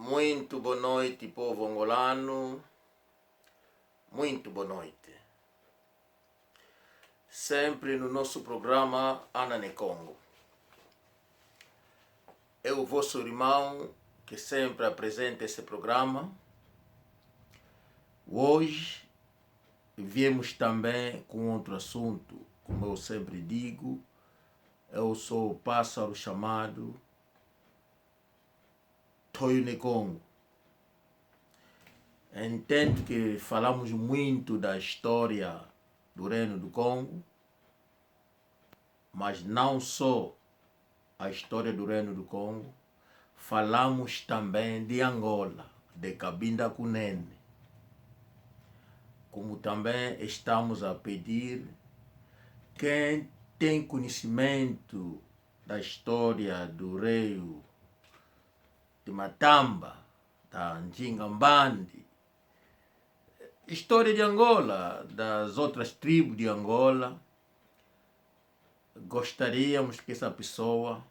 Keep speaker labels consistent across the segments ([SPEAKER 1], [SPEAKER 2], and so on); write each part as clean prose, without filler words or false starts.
[SPEAKER 1] Muito boa noite, povo angolano. Muito boa noite. Sempre no nosso programa Ana Congo. Eu, vosso irmão, que sempre apresenta esse programa. Hoje viemos também com outro assunto. Como eu sempre digo, eu sou o pássaro chamado Toyo Congo. Entendo que falamos muito da história do Reino do Congo, mas não só a história do Reino do Congo, falamos também de Angola, de Cabinda Cunene. Como também estamos a pedir, quem tem conhecimento da história do rei de Matamba, da Njingambandi, história de Angola, das outras tribos de Angola, gostaríamos que essa pessoa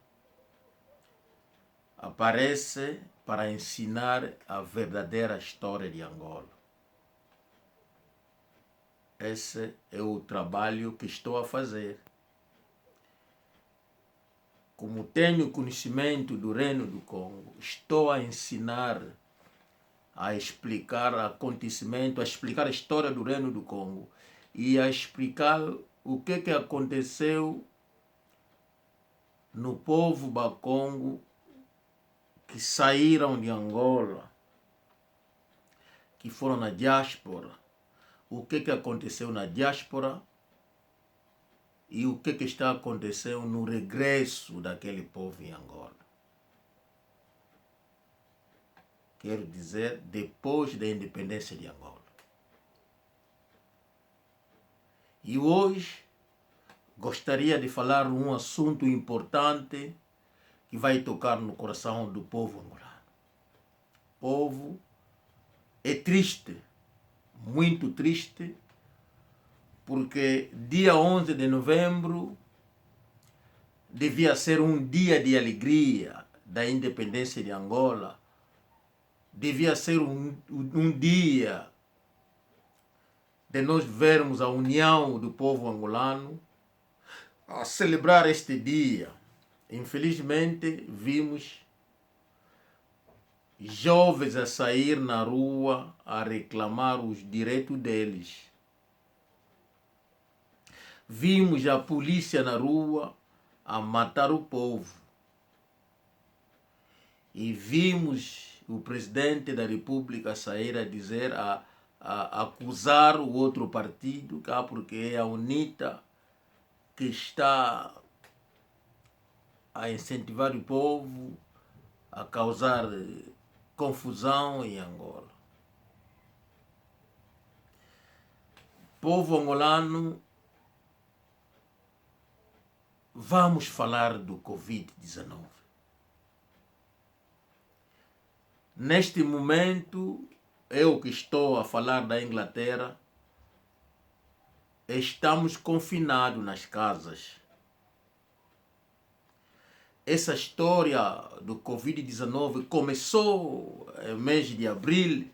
[SPEAKER 1] apareça para ensinar a verdadeira história de Angola. Esse é o trabalho que estou a fazer. Como tenho conhecimento do Reino do Congo, estou a ensinar, a explicar acontecimento, a explicar a história do Reino do Congo e a explicar o que aconteceu no povo Bakongo que saíram de Angola, que foram na diáspora, o que aconteceu na diáspora e o que está acontecendo no regresso daquele povo em Angola. Quero dizer, depois da independência de Angola. E hoje gostaria de falar um assunto importante que vai tocar no coração do povo angolano. O povo é triste, muito triste, porque dia 11 de novembro devia ser um dia de alegria da independência de Angola. Devia ser um dia de nós vermos a união do povo angolano a celebrar este dia. Infelizmente, vimos jovens a sair na rua a reclamar os direitos deles. Vimos a polícia na rua a matar o povo. E vimos o presidente da República sair a dizer, a acusar o outro partido, porque é a UNITA que está a incentivar o povo, a causar confusão em Angola. Povo angolano, vamos falar do Covid-19. Neste momento, eu que estou a falar da Inglaterra, estamos confinados nas casas. Essa história do Covid-19 começou no mês de abril.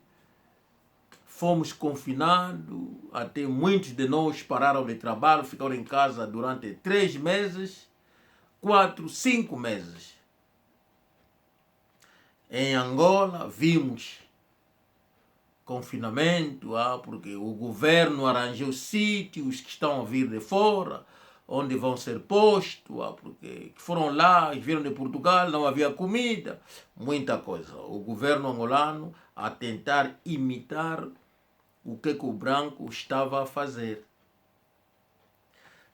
[SPEAKER 1] Fomos confinados, até muitos de nós pararam de trabalho, ficaram em casa durante 3 meses, 4, 5 meses. Em Angola vimos confinamento, porque o governo arranjou sítios que estão a vir de fora, onde vão ser postos, porque foram lá, vieram de Portugal, não havia comida, muita coisa. O governo angolano a tentar imitar o que o branco estava a fazer.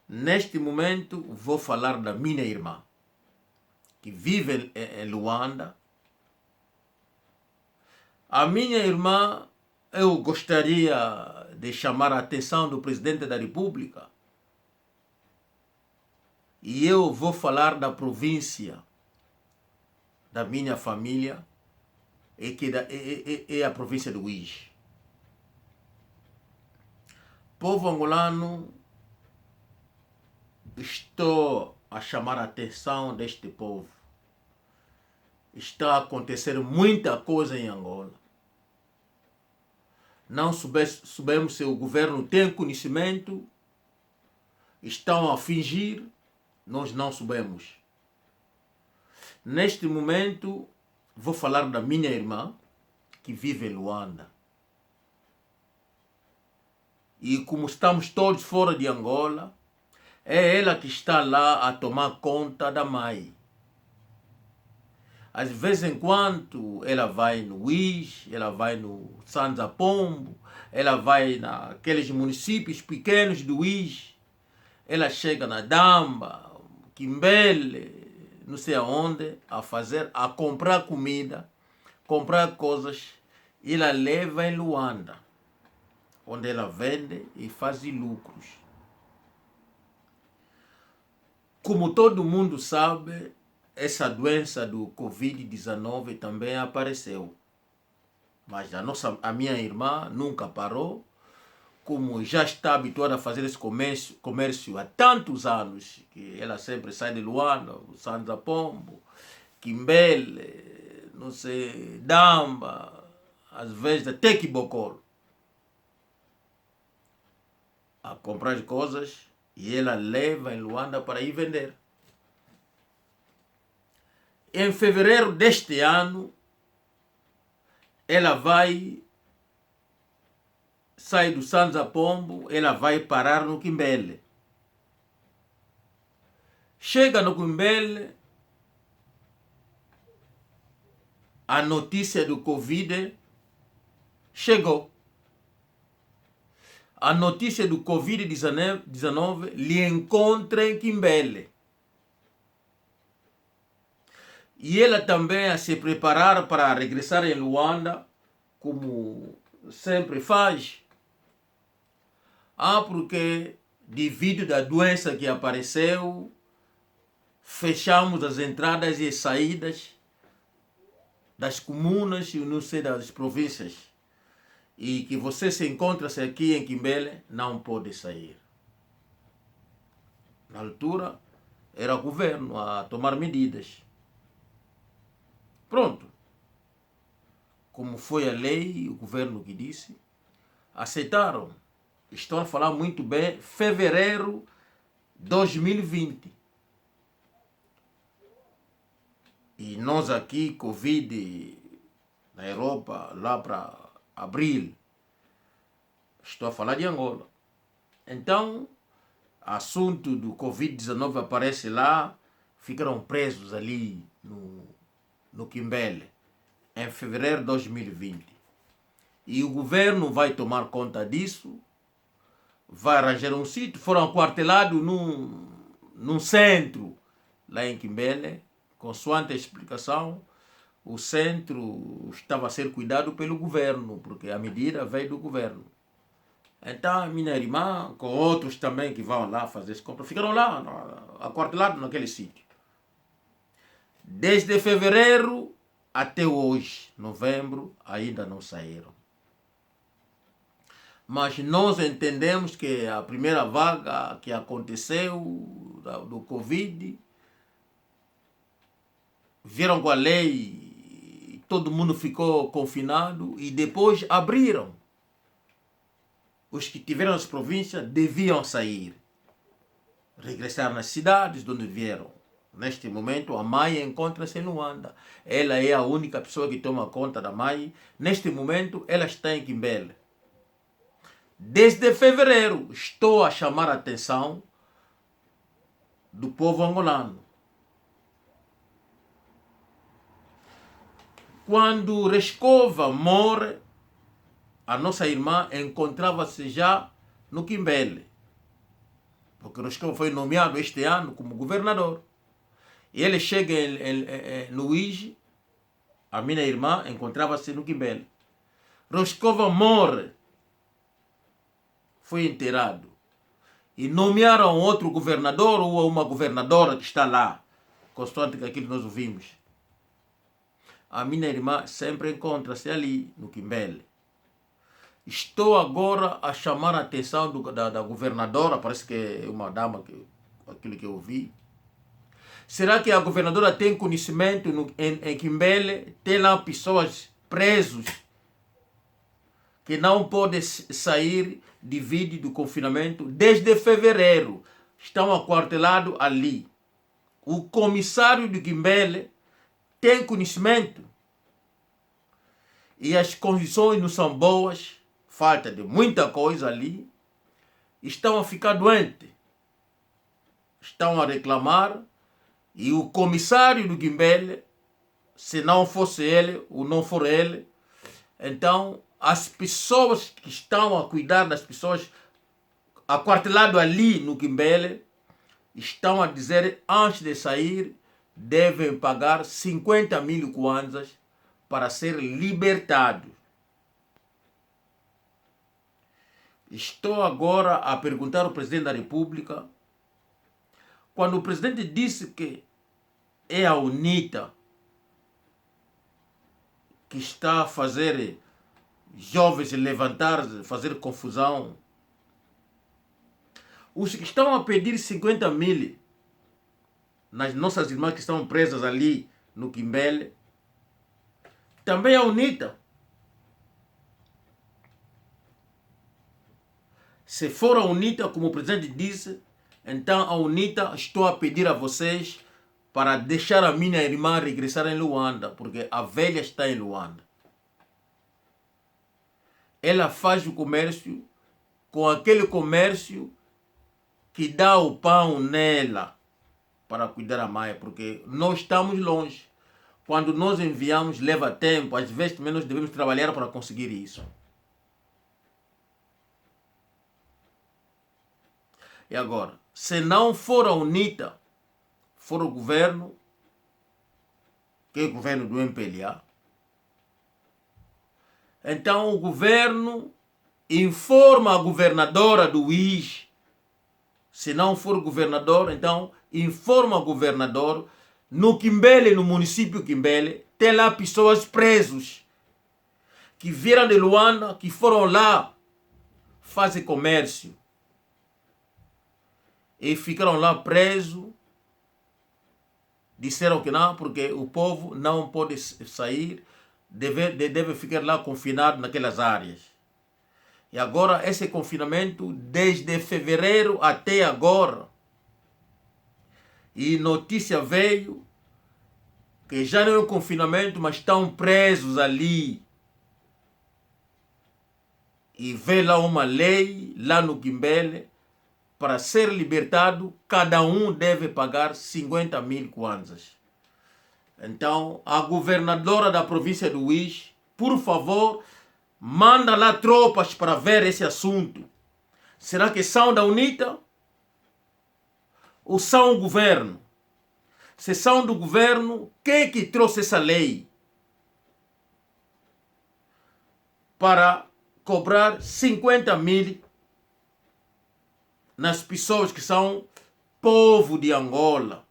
[SPEAKER 1] Neste momento vou falar da minha irmã, que vive em Luanda. A minha irmã, eu gostaria de chamar a atenção do presidente da República. E eu vou falar da província da minha família, que é a província do Uís. Povo angolano, estou a chamar a atenção deste povo. está a acontecer muita coisa em Angola. Não sabemos se o governo tem conhecimento, estão a fingir, nós não sabemos. Neste momento, vou falar da minha irmã, que vive em Luanda. E como estamos todos fora de Angola, é ela que está lá a tomar conta da mãe. Às vezes em quando ela vai no Uís, ela vai no Sanza Pombo, ela vai naqueles municípios pequenos do Uís, ela chega na Damba, Quimbele, não sei aonde, a comprar comida, comprar coisas, e ela leva em Luanda, onde ela vende e faz lucros. Como todo mundo sabe, essa doença do Covid-19 também apareceu. Mas a minha irmã nunca parou, como já está habituada a fazer esse comércio há tantos anos, que ela sempre sai de Luanda, Sanza Pombo, Quimbele, não sei, Damba, às vezes até Quibocolo, a comprar coisas, e ela leva em Luanda para ir vender. Em fevereiro deste ano, ela vai sair do Sanza Pombo, ela vai parar no Quimbele. Chega no Quimbele, a notícia do Covid chegou. A notícia do Covid-19 lhe encontra em Quimbele. E ela também a se preparar para regressar em Luanda, como sempre faz. Porque devido à doença que apareceu, fechamos as entradas e saídas das comunas e não sei das províncias. E que você se encontra-se aqui em Quimbele, não pode sair. Na altura, era o governo a tomar medidas. Pronto. Como foi a lei, o governo que disse, aceitaram. Estão a falar muito bem, fevereiro de 2020. E nós aqui, Covid, na Europa, lá para abril. Estou a falar de Angola. Então, assunto do Covid-19 aparece lá, ficaram presos ali no Quimbele, em fevereiro de 2020. E o governo vai tomar conta disso, vai arranjar um sítio, foram aquartelados num centro, lá em Quimbele, consoante a explicação, o centro estava a ser cuidado pelo governo, porque a medida veio do governo. Então, a minha irmã, com outros também que vão lá fazer as compras, ficaram lá, aquartelados naquele sítio. Desde fevereiro até hoje, novembro, ainda não saíram. Mas nós entendemos que a primeira vaga que aconteceu do Covid, vieram com a lei, todo mundo ficou confinado e depois abriram. Os que tiveram as províncias deviam sair, regressar nas cidades de onde vieram. Neste momento, a mãe encontra-se em Luanda. Ela é a única pessoa que toma conta da mãe. Neste momento, ela está em Quimbele. Desde fevereiro, estou a chamar a atenção do povo angolano. Quando Rescova morre, a nossa irmã encontrava-se já no Quimbele, porque Rescova foi nomeado este ano como governador. E ele chega no Uís, a minha irmã encontrava-se no Quimbele. Rescova morre, foi enterrado. E nomearam outro governador ou uma governadora que está lá, constante com aquilo que nós ouvimos. A minha irmã sempre encontra-se ali, no Quimbele. Estou agora a chamar a atenção da governadora, parece que é uma dama, aquilo que eu ouvi. Será que a governadora tem conhecimento em Quimbele? Tem lá pessoas presos que não podem sair devido do confinamento desde fevereiro. Estão aquartelados ali. O comissário de Quimbele tem conhecimento. E as condições não são boas. Falta de muita coisa ali. Estão a ficar doentes. Estão a reclamar. E o comissário do Quimbele, se não fosse ele, ou não for ele, então as pessoas que estão a cuidar das pessoas aquartelado ali no Quimbele, estão a dizer, antes de sair, devem pagar 50.000 kwanzas para ser libertados. Estou agora a perguntar ao presidente da República, quando o presidente disse que é a UNITA que está a fazer jovens levantar, fazer confusão, os que estão a pedir 50.000 nas nossas irmãs que estão presas ali no Quimbele, também a UNITA. Se for a UNITA, como o presidente disse, então a UNITA, estou a pedir a vocês para deixar a minha irmã regressar em Luanda, porque a velha está em Luanda. Ela faz o comércio com aquele comércio que dá o pão nela para cuidar da mãe, porque nós estamos longe. Quando nós enviamos, leva tempo, às vezes também nós devemos trabalhar para conseguir isso. E agora, se não for a UNITA, for o governo, que é o governo do MPLA, então o governo informa a governadora do UIS. Se não for o governador, então informa o governador. No Quimbele, no município Quimbele, tem lá pessoas presos que vieram de Luanda, que foram lá fazer comércio e ficaram lá presos. Disseram que não, porque o povo não pode sair, deve ficar lá confinado naquelas áreas. E agora esse confinamento desde fevereiro até agora. E notícia veio que já não é um confinamento, mas estão presos ali. E vê lá uma lei, lá no Quimbele, para ser libertado, cada um deve pagar 50.000 kwanzas. Então, a governadora da província do Uís, por favor, manda lá tropas para ver esse assunto. Será que são da UNITA? Ou são o governo? Se são do governo, quem é que trouxe essa lei para cobrar 50.000 nas pessoas que são povo de Angola,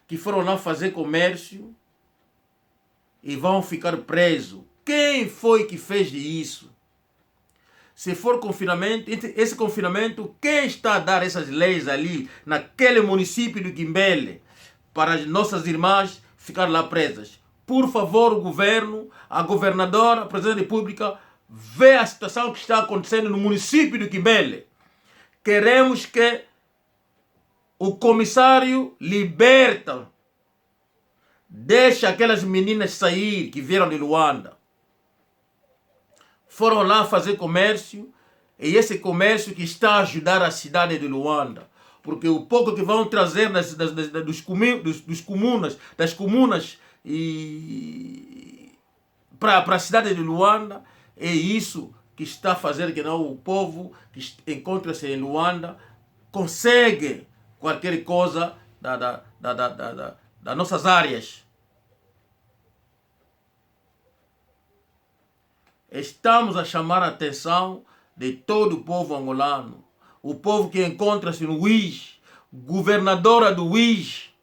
[SPEAKER 1] que foram lá fazer comércio e vão ficar presos? Quem foi que fez isso? Se for confinamento, esse confinamento, quem está a dar essas leis ali, naquele município do Quimbele, para as nossas irmãs ficar lá presas? Por favor, o governo, a governadora, a presidente da República, vê a situação que está acontecendo no município do Quimbele. Queremos que o comissário liberta, deixa aquelas meninas sair que vieram de Luanda. Foram lá fazer comércio, e esse comércio que está a ajudar a cidade de Luanda. Porque o pouco que vão trazer das comunas e para a cidade de Luanda, é isso que está a fazer que não o povo que encontra-se em Luanda consegue qualquer coisa das nossas áreas. Estamos a chamar a atenção de todo o povo angolano. O povo que encontra-se no Uís, governadora do Uís.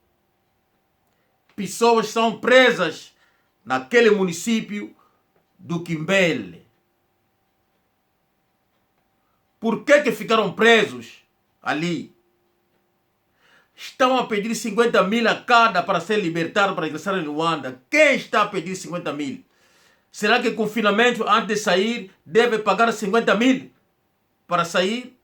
[SPEAKER 1] Pessoas são presas naquele município do Quimbele. Por que ficaram presos ali? estão a pedir 50 mil a cada para ser libertado, para regressar em Luanda. Quem está a pedir 50 mil? Será que o confinamento, antes de sair, deve pagar 50 mil para sair?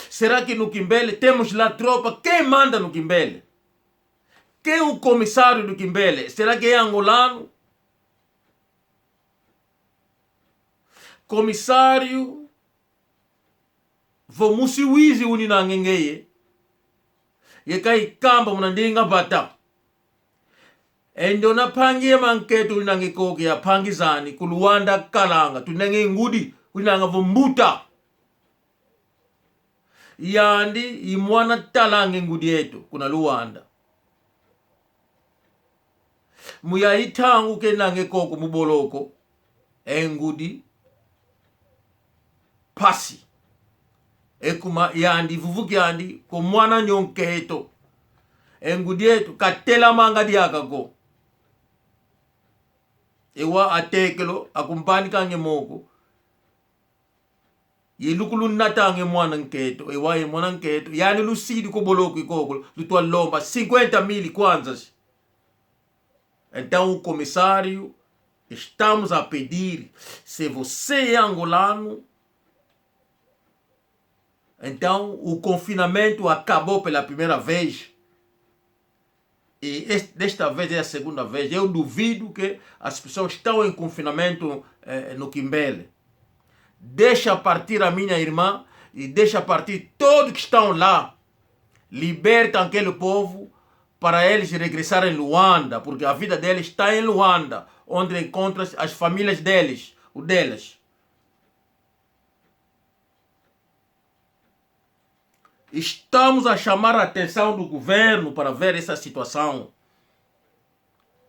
[SPEAKER 1] Será que no Quimbele temos lá tropa? Quem manda no Quimbele? Quem é o comissário do Quimbele? Será que é angolano? Comissário vomusi wizi unina ngengeye yekai kamba munandinga bata endo na pangi manketu unange koke ya pangi zani kuluanda kalanga tunange ngudi unanga vumbuta yandi imwana talange ngudi yetu kuna Luanda muya itangu ke nange koko muboloko engudi pasi ekuma yandi vuvuki yandi ko mwana nyonketo engudi yetu katela manga diakako ewa atekelo akumpani kange moko yelukulu natange mwana nketo ewa ye mwana nketo yani lusidi ko boloko ikoko lutwa lomba 50 mil kwanza. Então o comissário, estamos a pedir, se você é angolano, então o confinamento acabou pela primeira vez. E desta vez é a segunda vez. Eu duvido que as pessoas estão em confinamento no Quimbele. Deixa partir a minha irmã e deixa partir todos que estão lá. Libertam aquele povo para eles regressarem em Luanda, porque a vida deles está em Luanda, onde encontram as famílias deles, o delas. Estamos a chamar a atenção do governo para ver essa situação.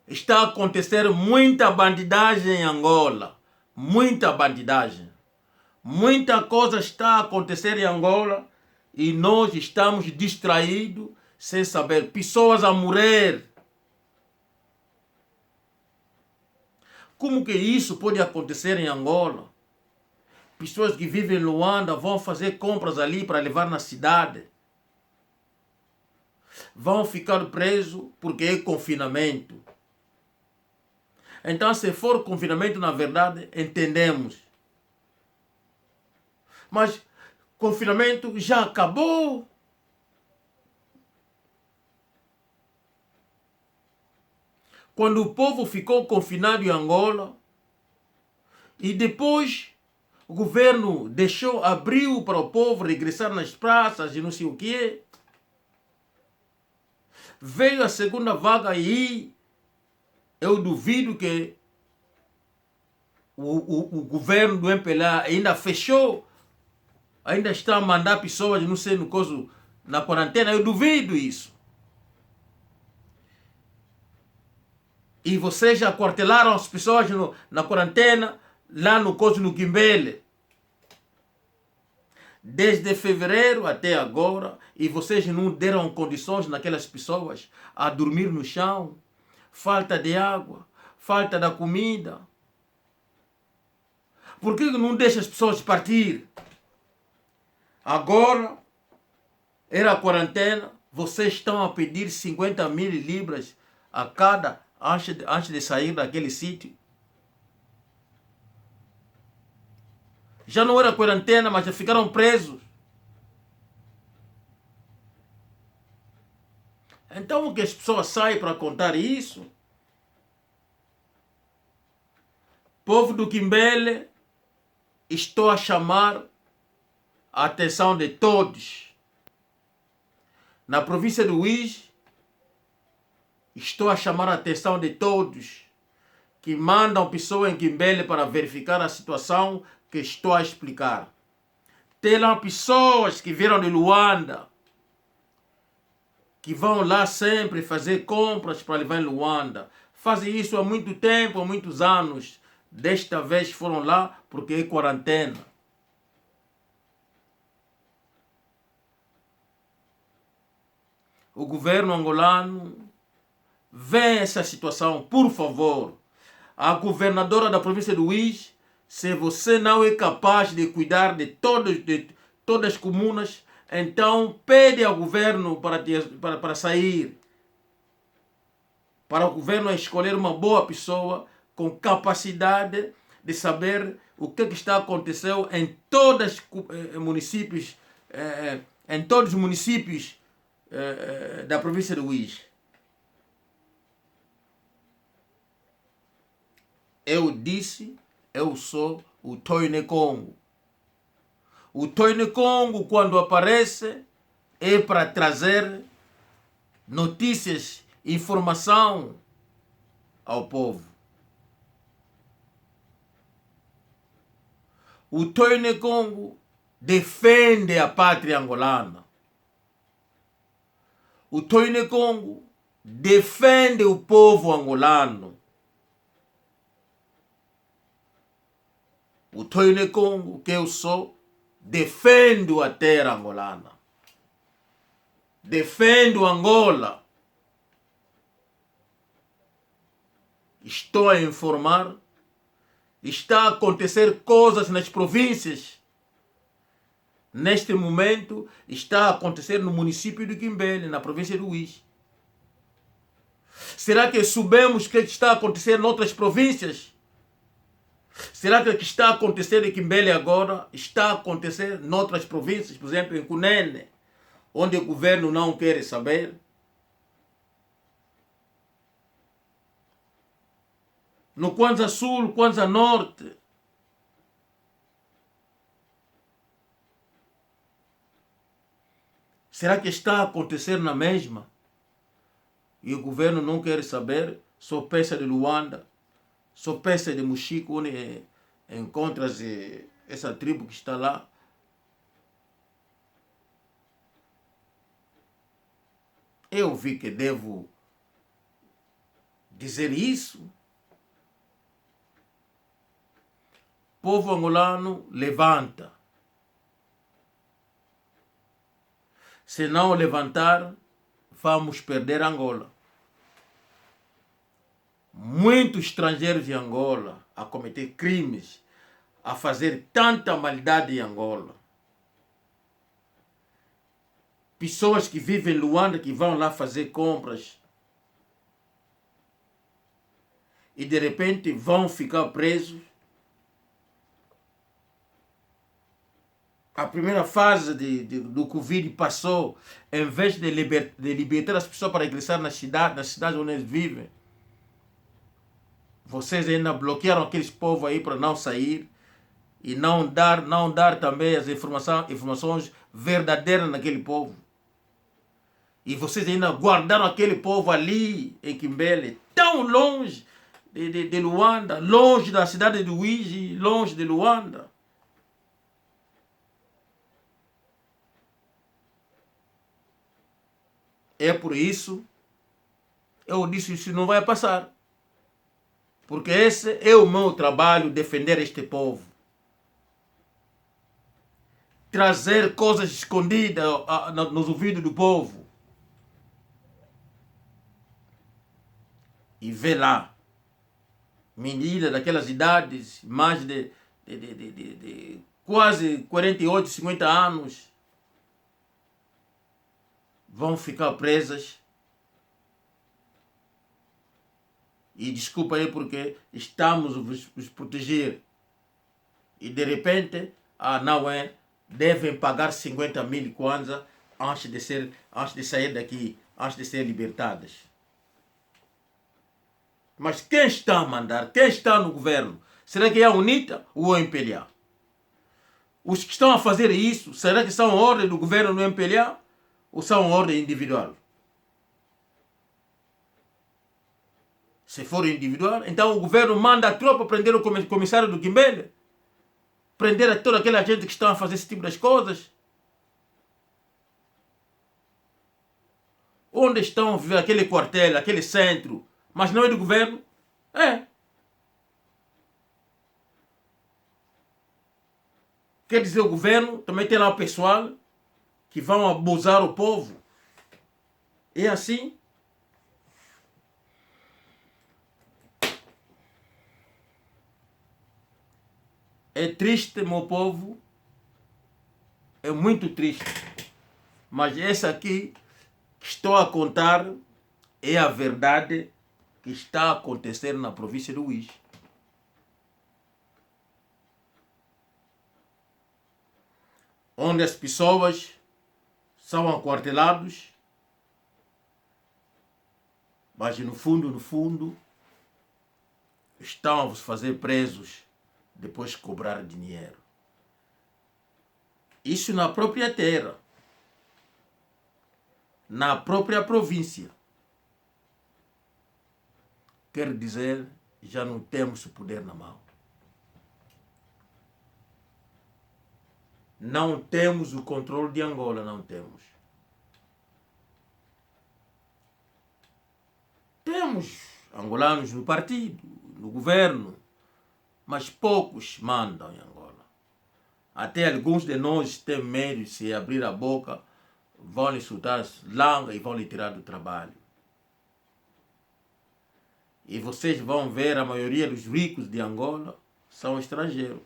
[SPEAKER 1] Está a acontecer muita bandidagem em Angola. Muita bandidagem. Muita coisa está a acontecer em Angola e nós estamos distraídos sem saber. Pessoas a morrer. Como que isso pode acontecer em Angola? Pessoas que vivem em Luanda vão fazer compras ali para levar na cidade. Vão ficar presos porque é confinamento. Então, se for confinamento, na verdade, entendemos. Mas confinamento já acabou. Quando o povo ficou confinado em Angola e depois o governo abriu para o povo regressar nas praças e não sei o quê. Veio a segunda vaga e eu duvido que o governo do MPLA ainda fechou, ainda está a mandar pessoas, não sei, no caso, na quarentena. Eu duvido isso. E vocês já quartelaram as pessoas na quarentena, lá no coso no Quimbele. Desde fevereiro até agora, e vocês não deram condições naquelas pessoas a dormir no chão, falta de água, falta da comida. Por que não deixa as pessoas partir? Agora, era a quarentena, vocês estão a pedir 50 mil libras a cada antes de sair daquele sítio. Já não era quarentena, mas já ficaram presos. Então o que as pessoas saem para contar isso? Povo do Quimbele, estou a chamar a atenção de todos. Na província do Uís, estou a chamar a atenção de todos que mandam pessoas em Quimbele para verificar a situação que estou a explicar. Tem lá pessoas que vieram de Luanda, que vão lá sempre fazer compras para levar em Luanda. Fazem isso há muito tempo, há muitos anos. Desta vez foram lá porque é quarentena. O governo angolano vê essa situação, por favor. A governadora da província do Uís, se você não é capaz de cuidar de todas as comunas, então pede ao governo para sair, para o governo escolher uma boa pessoa com capacidade de saber o que está acontecendo em todos os municípios, da província de Uís. Eu disse, eu sou o Toine Congo. O Toine Congo, quando aparece, é para trazer notícias, informação ao povo. O Toine Congo defende a pátria angolana. O Toine Congo defende o povo angolano. O Toine Congo, que eu sou, defendo a terra angolana. Defendo Angola. Estou a informar. Está a acontecer coisas nas províncias. Neste momento, está a acontecer no município de Quimbele, na província de Uís. Será que sabemos o que está a acontecer em outras províncias? Será que o que está a acontecer em Quimbele agora está a acontecer em outras províncias? Por exemplo, em Cunene, onde o governo não quer saber? No Kwanza Sul, Kwanza Norte. Será que está a acontecer na mesma? E o governo não quer saber? Só pensa de Luanda, só pensa de Mochico, onde encontra-se essa tribo que está lá. Eu vi que devo dizer isso. Povo angolano, levanta. Se não levantar, vamos perder Angola. Muitos estrangeiros de Angola a cometer crimes, a fazer tanta maldade em Angola. Pessoas que vivem em Luanda, que vão lá fazer compras e de repente vão ficar presos. A primeira fase do Covid passou, em vez de libertar as pessoas para ingressar na cidade onde eles vivem, vocês ainda bloquearam aqueles povos aí para não sair e não dar também as informações verdadeiras naquele povo. E vocês ainda guardaram aquele povo ali em Quimbele, tão longe de Luanda, longe da cidade de Uís, longe de Luanda. É por isso, eu disse, isso não vai passar. Porque esse é o meu trabalho, defender este povo. Trazer coisas escondidas nos ouvidos do povo. E ver lá, menina daquelas idades, mais de quase 48, 50 anos, vão ficar presas. E desculpa aí porque estamos a os proteger. E de repente, não é, devem pagar 50 mil kwanza antes de sair daqui, antes de ser libertadas. Mas quem está a mandar? Quem está no governo? Será que é a UNITA ou o MPLA? Os que estão a fazer isso, será que são ordem do governo no MPLA ou são ordem individual? Se for individual, então o governo manda a tropa prender o comissário do Quimbele, prender a toda aquela gente que está a fazer esse tipo de coisas. Onde estão a viver aquele quartel, aquele centro, mas não é do governo? É. Quer dizer, o governo também tem lá o pessoal que vão abusar o povo. É assim. É triste, meu povo. É muito triste. Mas essa aqui que estou a contar é a verdade que está a acontecer na província do Uís. Onde as pessoas são aquarteladas, mas no fundo, estão a vos fazer presos depois de cobrar dinheiro. Isso na própria terra, na própria província. Quer dizer, já não temos o poder na mão. Não temos o controle de Angola, não temos. Temos angolanos no partido, no governo, mas poucos mandam em Angola. Até alguns de nós têm medo de se abrir a boca, vão lhe soltar langa e vão lhe tirar do trabalho. E vocês vão ver, a maioria dos ricos de Angola são estrangeiros,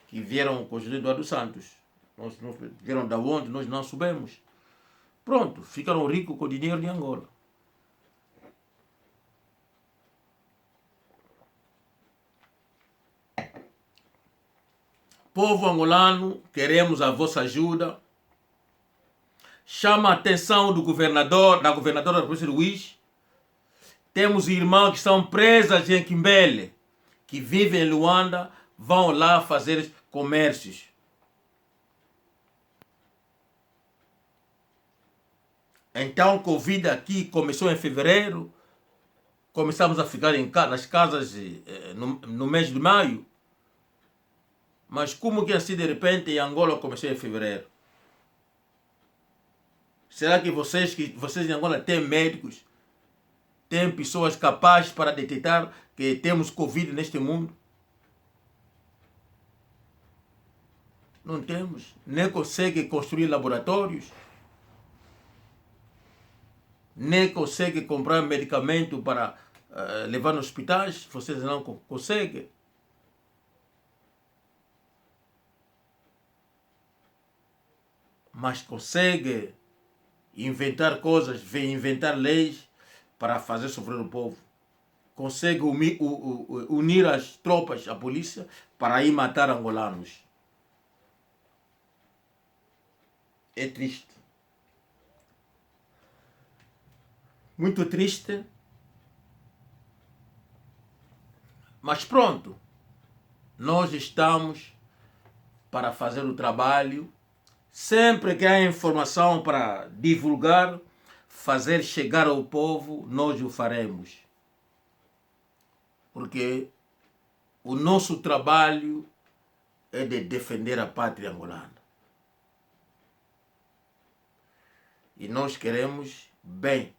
[SPEAKER 1] que vieram com o José Eduardo Santos. Nós vieram da onde nós não soubemos. Pronto, ficaram ricos com o dinheiro de Angola. Povo angolano, queremos a vossa ajuda. Chama a atenção do governador, da governadora da província do Uís. Temos irmãos que estão presas em Quimbele, que vivem em Luanda, vão lá fazer comércios. Então, a Covid aqui começou em fevereiro, começamos a ficar nas casas no mês de maio, mas como que assim de repente em Angola começou em fevereiro? Será que vocês em Angola têm médicos, têm pessoas capazes para detectar que temos Covid neste mundo? Não temos, nem consegue construir laboratórios, nem consegue comprar medicamento para levar nos hospitais, vocês não conseguem. Mas consegue inventar coisas, vem inventar leis para fazer sofrer o povo. Consegue unir as tropas, a polícia, para ir matar angolanos. É triste. Muito triste. Mas pronto. Nós estamos para fazer o trabalho. Sempre que há informação para divulgar, fazer chegar ao povo, nós o faremos. Porque o nosso trabalho é de defender a pátria angolana. E nós queremos bem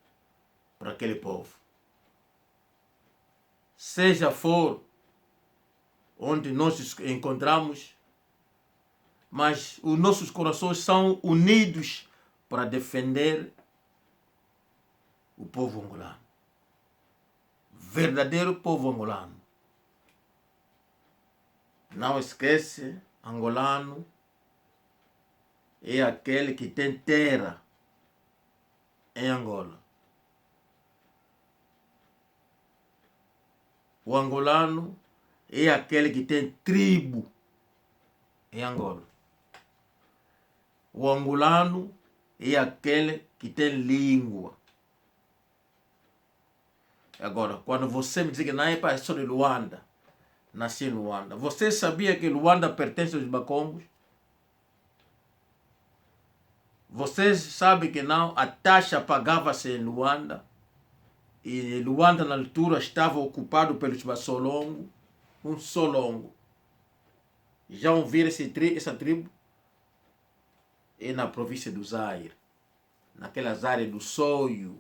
[SPEAKER 1] para aquele povo. Seja for onde nós nos encontramos, mas os nossos corações são unidos para defender o povo angolano. Verdadeiro povo angolano. Não esquece, angolano é aquele que tem terra em Angola. O angolano é aquele que tem tribo em Angola. O angolano é aquele que tem língua. Agora, quando você me diz que não é só de Luanda, nasci em Luanda, você sabia que Luanda pertence aos Bacombos? Vocês sabem que não, a taxa pagava-se em Luanda, e Luanda na altura estava ocupado pelos Bassolongo, um Solongo. Já ouviram essa tribo? É na província do Zaire, naquelas áreas do Soio,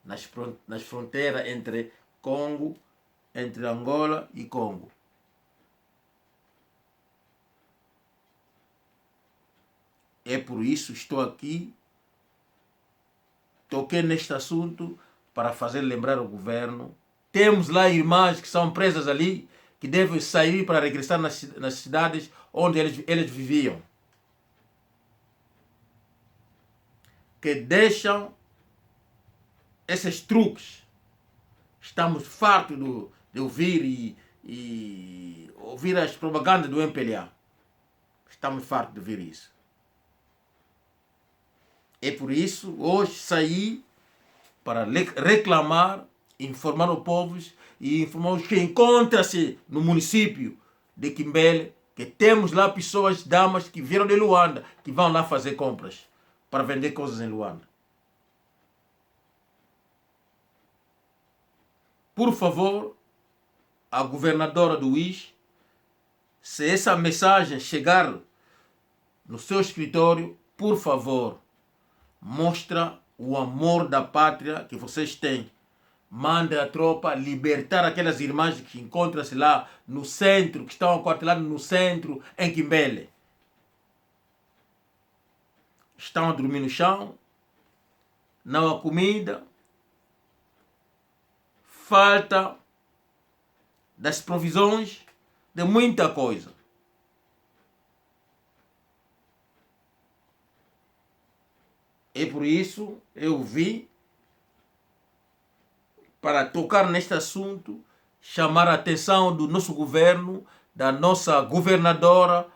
[SPEAKER 1] nas fronteiras entre Congo, entre Angola e Congo. É por isso que estou aqui, toquei neste assunto para fazer lembrar o governo. Temos lá irmãs que são presas ali, que devem sair para regressar nas cidades onde eles viviam. que deixam esses truques. Estamos fartos de ouvir e ouvir as propagandas do MPLA. Estamos fartos de ouvir isso. É por isso, hoje saí para reclamar, informar os povos e informar os que encontram-se no município de Quimbele, que temos lá pessoas, damas que vieram de Luanda, que vão lá fazer compras para vender coisas em Luanda. Por favor, a governadora do UIS, se essa mensagem chegar no seu escritório, por favor, mostra o amor da pátria que vocês têm. Manda a tropa libertar aquelas irmãs que encontram-se lá no centro, que estão aquarteladas no centro, em Quimbele. Estão a dormir no chão, não há comida, falta das provisões, de muita coisa. E por isso eu vim para tocar neste assunto, chamar a atenção do nosso governo, da nossa governadora,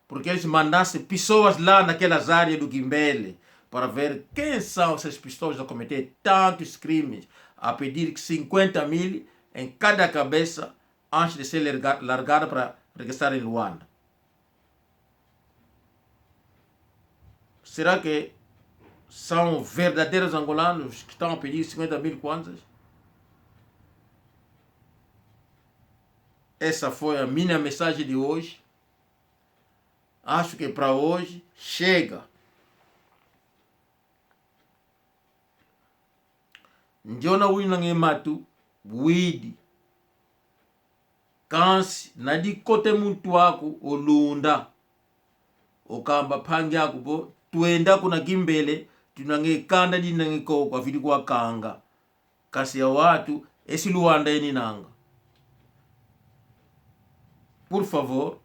[SPEAKER 1] porque eles mandassem pessoas lá naquelas áreas do Quimbele para ver quem são essas pessoas a cometer tantos crimes, a pedir que 50 mil em cada cabeça antes de ser largada para regressar em Luanda. Será que são verdadeiros angolanos que estão a pedir 50 mil kwanzas? Essa foi a minha mensagem de hoje. Acho que para hoje chega. Njona winange matu widi kansi nadi kote muntu wako olunda okamba phangi yako bo tuenda kuna Kimbele tunange kanda dinange ko kwa vidi kwa kanga kasi ya watu esi Luanda eni nanga. Por favor,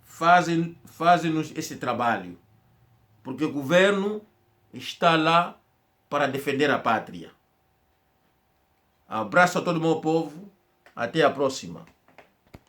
[SPEAKER 1] fazem-nos esse trabalho, porque o governo está lá para defender a pátria. Abraço a todo o meu povo, até a próxima.